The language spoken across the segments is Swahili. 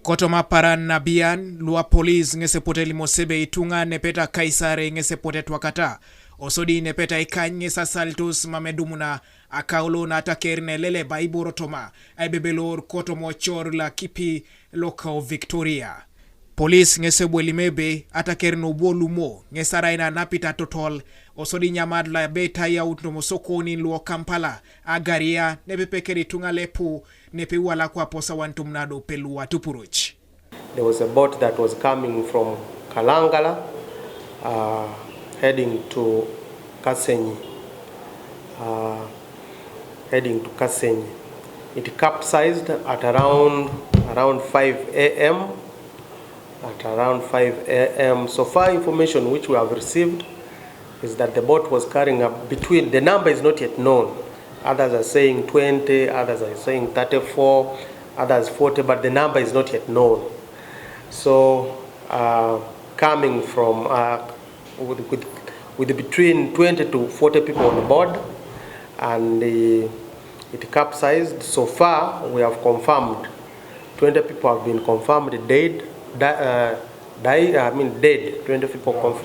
Kotoma paran na bian lua police ngese pote limosebe Itunga nepeta kaisare ngese pote twakata. Osodi nepeta ikanye sasaltus mamedumuna akaulo na atakerne lele baiborotoma aibebelor Kotomo chor la kipi local Victoria. Police ngese bwelimebe atakerno bolumo ngesaraina napita total osodi nyamad la beta ya utnomosokoni luo Kampala agaria nepepekeri Itunga lepu nepewa kwa posa wantumnado pelua tupuruch. There was a boat that was coming from Kalangala heading to Kasenyi. It capsized at around 5 a.m. So far information which we have received is that the boat was carrying the number is not yet known. Others are saying 20, others are saying 34, others 40, but the number is not yet known. So coming from with between 20 to 40 people on board, and it capsized. So far we have confirmed 20 people have been confirmed dead. 20 people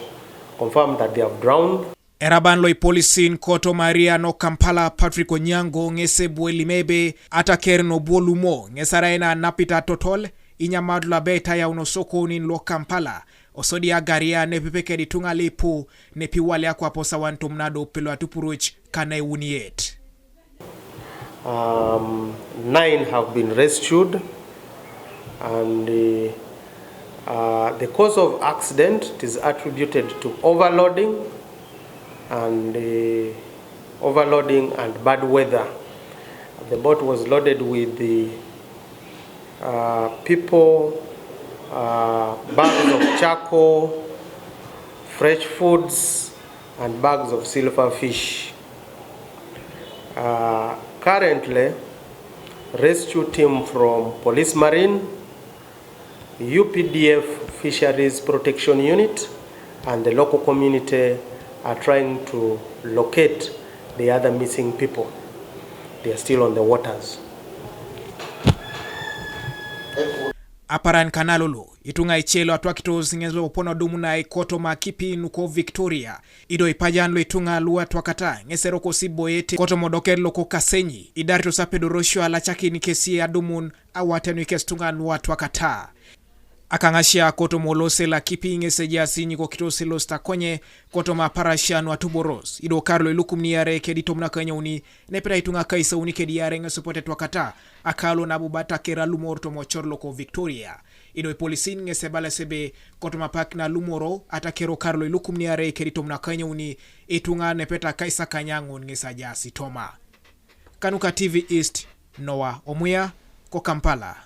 confirmed that they have drowned. Eraban loi polisin Koto Maria no Kampala Patrick Onyango ngese bwelimebe atakerno bolumo ngesaraina napita total inyamadla beta ya unosoko ni lo Kampala osodi agaria nepepeke Itunga lepu nepiwale akwa posa wantumnado pelo atupuruch kana uniet. 9 have been rescued, and the cause of accident is attributed to overloading and bad weather. The boat was loaded with the people, bags of charcoal, fresh foods, and bags of silver fish. Currently, rescue team from Police Marine, UPDF Fisheries Protection Unit, and the local community are trying to locate the other missing people. They are still on the waters. Aparan kanalolo Itunga ichelo atwakitos ngezo opono dumuna Kotoma kipi nuko Victoria ido ipajan lo Itunga lua twakata ngeseroko siboyete Kotomo doker loko Kasenyi idarito sapedorosho ala chaki nikesi ya dumun awatenu ikestunga lua twakata akangashia Kotomo lose la kipi ngeseja sinyi ko kitose losta konye Kotoma parashan watuboros ido karlo ilukumniare keditomna kanyoni nepeta Itunga kaisa unikediare ngesopote twakata akalo na bubata kera lumorto mochorlo ko Victoria ido polisin ngesebala sebe Kotoma pak na lumoro atakero karlo ilukumniare keditomna kanyoni Itunga nepeta kaisa kanyangon ngesaja sitoma. Kanuka TV East Noah Omuya ko Kampala.